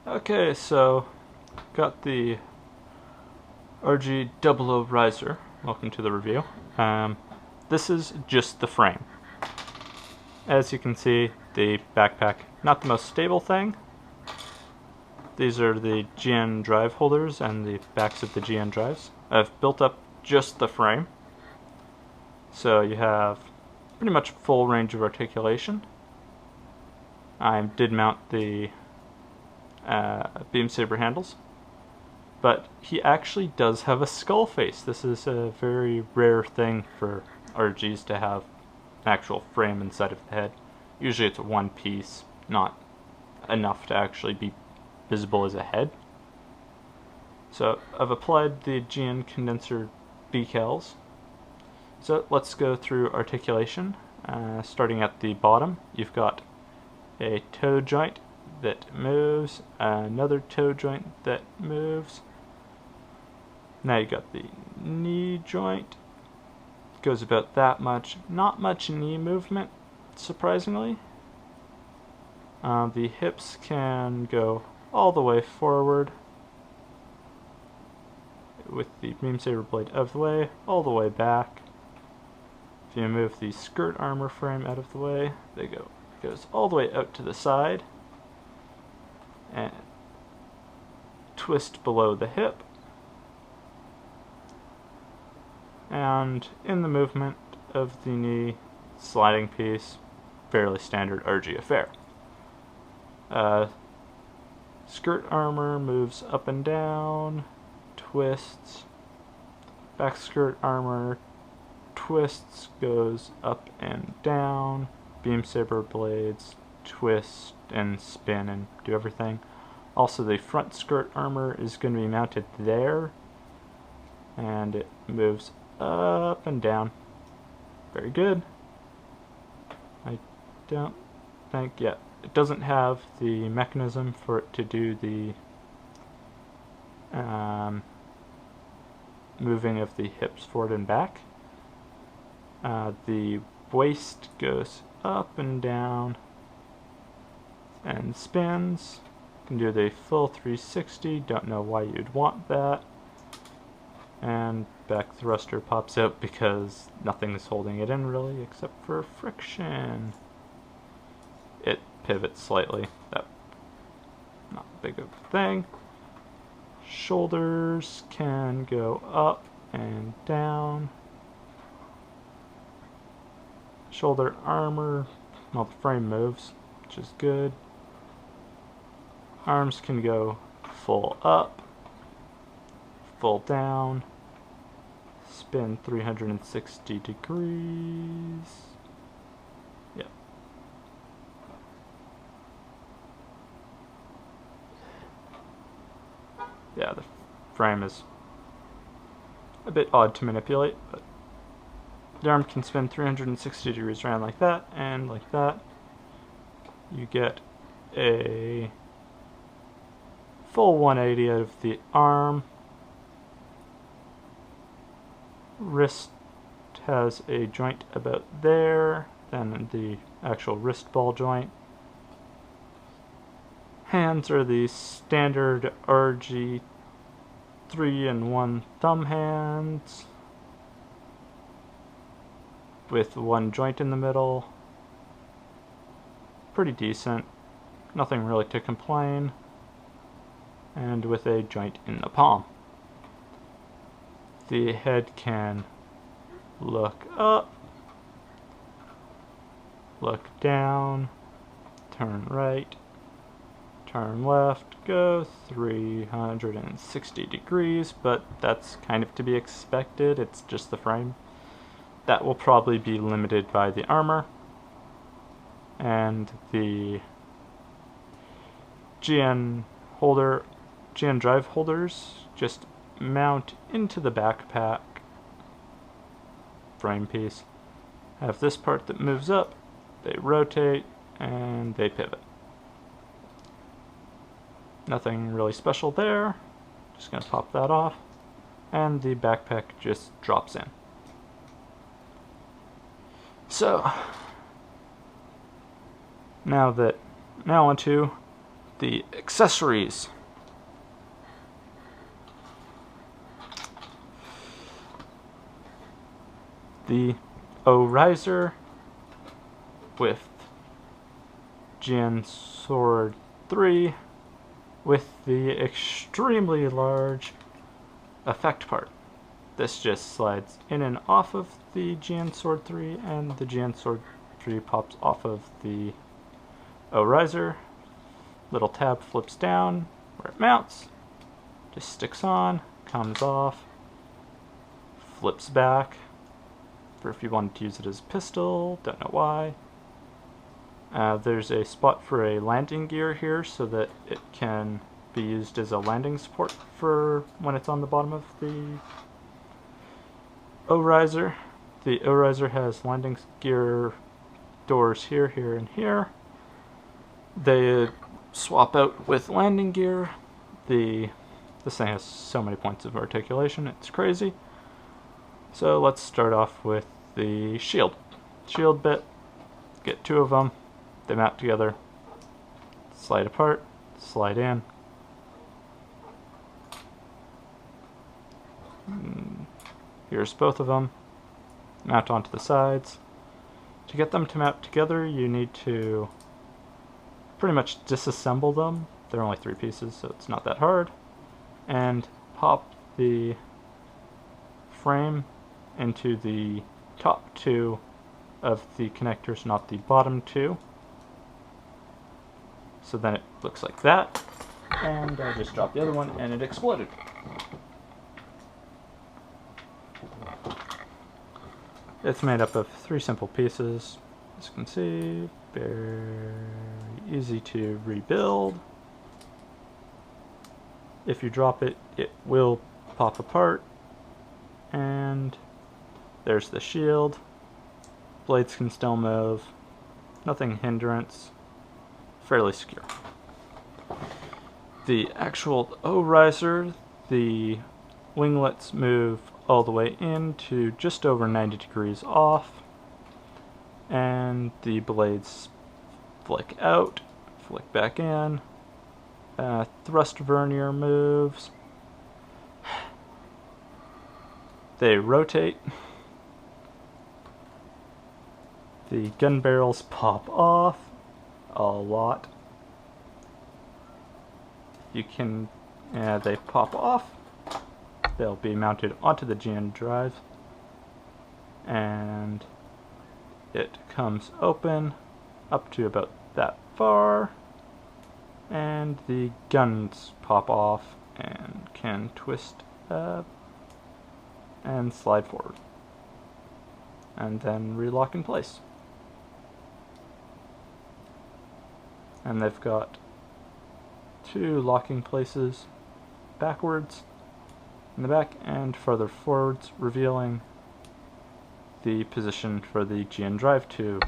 Okay, so got the RG00 Raiser. Welcome to the review. This is just the frame. As you can see, the backpack, not the most stable thing. These are the GN drive holders and the backs of the GN drives. I've built up just the frame, so you have pretty much full range of articulation. I did mount the beam saber handles, but he actually does have a skull face. This is a very rare thing for RGs to have an actual frame inside of the head. Usually it's one piece, not enough to actually be visible as a head. So I've applied the GN condenser decals. So let's go through articulation. Starting at the bottom, you've got a toe joint that moves, another toe joint that moves. Now you got the knee joint. Goes about that much. Not much knee movement, surprisingly. The hips can go all the way forward with the beam saber blade out of the way, all the way back. If you move the skirt armor frame out of the way, goes all the way out to the side and twist below the hip. And in the movement of the knee, sliding piece, fairly standard RG affair. Skirt armor moves up and down, twists. Back skirt armor twists, goes up and down. Beam saber blades twist and spin and do everything. Also, the front skirt armor is going to be mounted there, and it moves up and down. Very good. I don't think yet. It doesn't have the mechanism for it to do the moving of the hips forward and back. The waist goes up and down and spins. Can do the full 360. Don't know why you'd want that. And back thruster pops out because nothing is holding it in really except for friction. It pivots slightly. That not big of a thing. Shoulders can go up and down. Shoulder armor, well, the frame moves, which is good. Arms can go full up, full down, spin 360 degrees. Yep. Yeah, the frame is a bit odd to manipulate, but the arm can spin 360 degrees around like that and like that. You get a full 180 out of the arm. Wrist has a joint about there, then the actual wrist ball joint. Hands are the standard RG 3-in-1 thumb hands with one joint in the middle. Pretty decent. Nothing really to complain. And with a joint in the palm. The head can look up, look down, turn right, turn left, go 360 degrees, but that's kind of to be expected. It's just the frame. That will probably be limited by the armor, and the GN drive holders just mount into the backpack frame piece. Have this part that moves up, they rotate, and they pivot. Nothing really special there. Just gonna pop that off, and the backpack just drops in. So now onto the accessories. The Raiser with Jian Sword 3 with the extremely large effect part. This just slides in and off of the Jian Sword 3, and the Jian Sword 3 pops off of the Raiser. Little tab flips down where it mounts, just sticks on, comes off, flips back for if you wanted to use it as a pistol, don't know why. There's a spot for a landing gear here so that it can be used as a landing support for when it's on the bottom of the Raiser. The Raiser has landing gear doors here, here, and here. They swap out with landing gear. This thing has so many points of articulation, it's crazy. So let's start off with the shield. Shield bit, get two of them, they mount together, slide apart, slide in. Here's both of them, mount onto the sides. To get them to mount together, you need to pretty much disassemble them. They're only 3 pieces, so it's not that hard. And pop the frame into the top 2 of the connectors, not the bottom 2. So then it looks like that. And I just dropped the other one and it exploded. It's made up of 3 simple pieces. As you can see, very easy to rebuild. If you drop it, it will pop apart. And there's the shield. Blades can still move. Nothing hindrance. Fairly secure. The actual Raiser, the winglets move all the way in to just over 90 degrees off, and the blades flick out, flick back in. Thrust vernier moves. They rotate. The gun barrels pop off a lot. You can, they pop off. They'll be mounted onto the GN drive, and it comes open up to about that far, and the guns pop off and can twist up and slide forward, and then relock in place. And they've got 2 locking places backwards in the back and further forwards, revealing the position for the GN drive to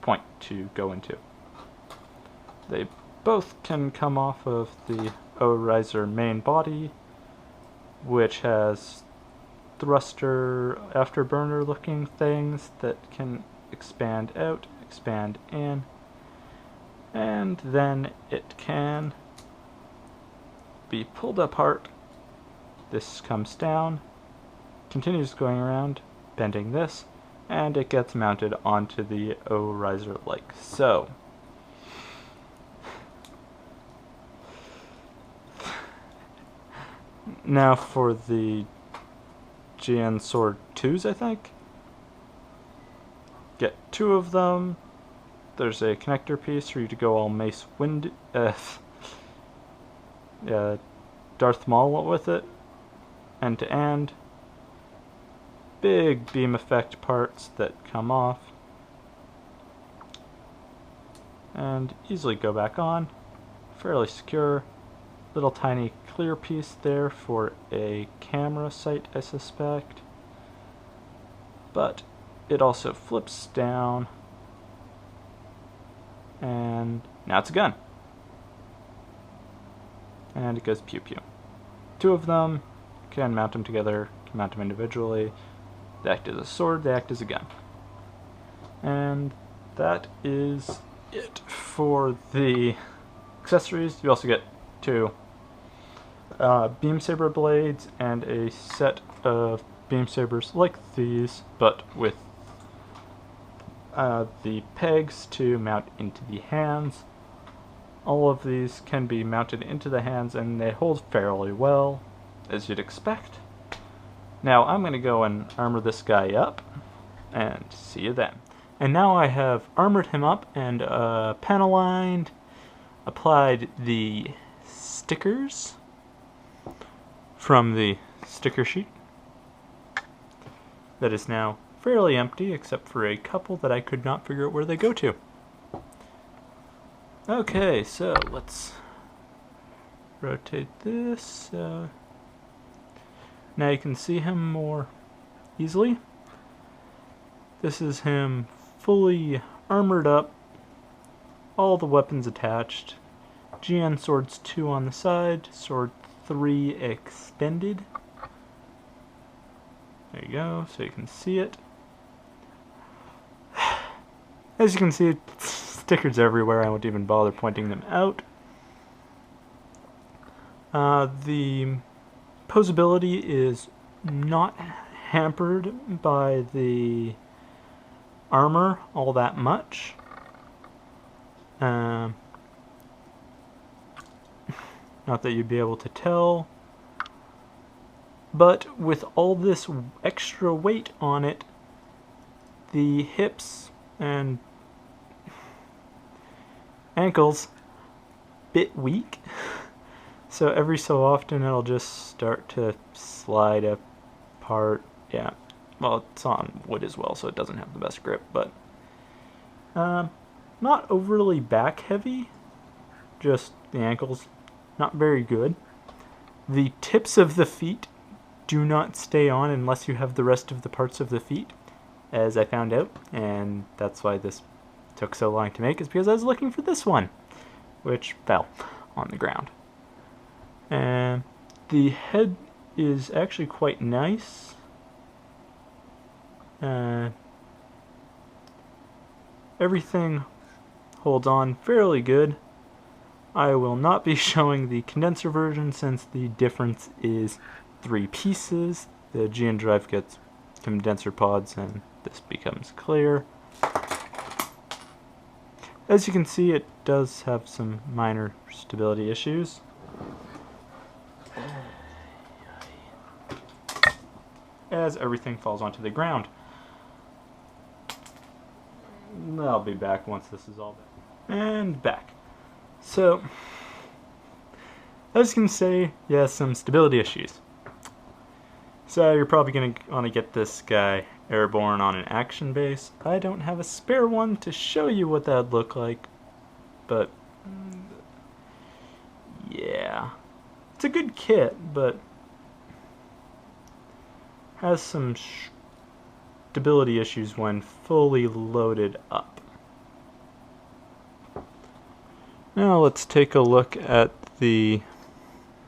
point to go into. They both can come off of the Raiser main body, which has thruster afterburner looking things that can expand out, expand in, and then it can be pulled apart. This comes down, continues going around, bending this, and it gets mounted onto the Raiser like so. Now for the GN Sword 2s, I think. Get 2 of them. There's a connector piece for you to go all Mace Darth Maul with it, end to end. Big beam effect parts that come off and easily go back on. Fairly secure. Little tiny clear piece there for a camera sight, I suspect. But it also flips down, and now it's a gun. And it goes pew pew. 2 of them, can mount them together, can mount them individually. They act as a sword, they act as a gun. And that is it for the accessories. You also get 2 beam saber blades and a set of beam sabers like these, but with the pegs to mount into the hands. All of these can be mounted into the hands and they hold fairly well, as you'd expect. Now I'm going to go and armor this guy up, and see you then. And now I have armored him up and panel lined, applied the stickers from the sticker sheet that is now fairly empty except for a couple that I could not figure out where they go to. Okay, so let's rotate this. Now you can see him more easily. This is him fully armored up, all the weapons attached. GN swords 2 on the side, sword 3 extended. There you go, so you can see it. As you can see, stickers everywhere. I won't even bother pointing them out. The posability is not hampered by the armor all that much. Not that you'd be able to tell. But with all this extra weight on it, the hips and ankles bit weak. So every so often it'll just start to slide apart. Yeah, well, it's on wood as well, so it doesn't have the best grip, but not overly back heavy, just the ankles, not very good. The tips of the feet do not stay on unless you have the rest of the parts of the feet, as I found out, and that's why this took so long to make, is because I was looking for this one, which fell on the ground. And the head is actually quite nice. Everything holds on fairly good. I will not be showing the condenser version since the difference is 3 pieces. The GN drive gets condenser pods and this becomes clear. As you can see, it does have some minor stability issues. As everything falls onto the ground. I'll be back once this is all back. And back. So, as you can see, yeah, some stability issues. So you're probably going to want to get this guy airborne on an action base. I don't have a spare one to show you what that'd look like, but yeah, it's a good kit, but has some stability issues when fully loaded up. Now let's take a look at the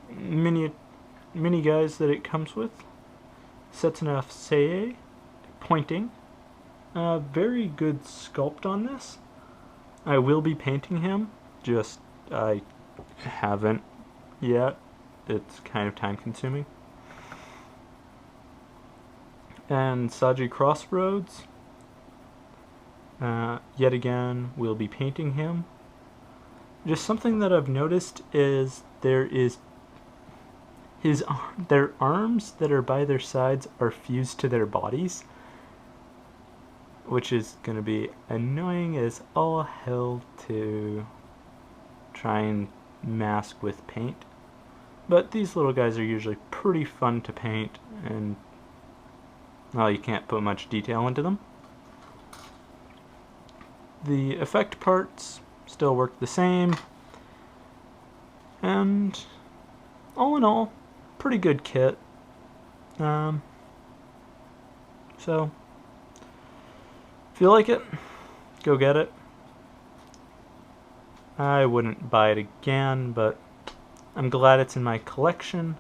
mini guys that it comes with. Setana Seiei pointing. Very good sculpt on this. I will be painting him, just I haven't yet. It's kind of time consuming. And Saji Crossroads. Yet again, we'll be painting him. Just something that I've noticed is their arms that are by their sides are fused to their bodies, which is going to be annoying as all hell to try and mask with paint. But these little guys are usually pretty fun to paint, and well, you can't put much detail into them. The effect parts still work the same, and all in all, pretty good kit. So if you like it, go get it. I wouldn't buy it again, but I'm glad it's in my collection.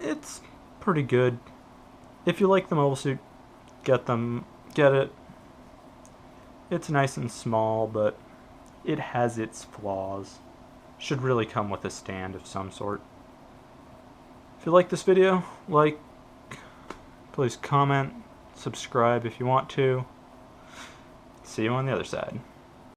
It's pretty good. If you like the mobile suit, get it. It's nice and small, but it has its flaws. Should really come with a stand of some sort. If you like this video, please comment, subscribe if you want to. See you on the other side.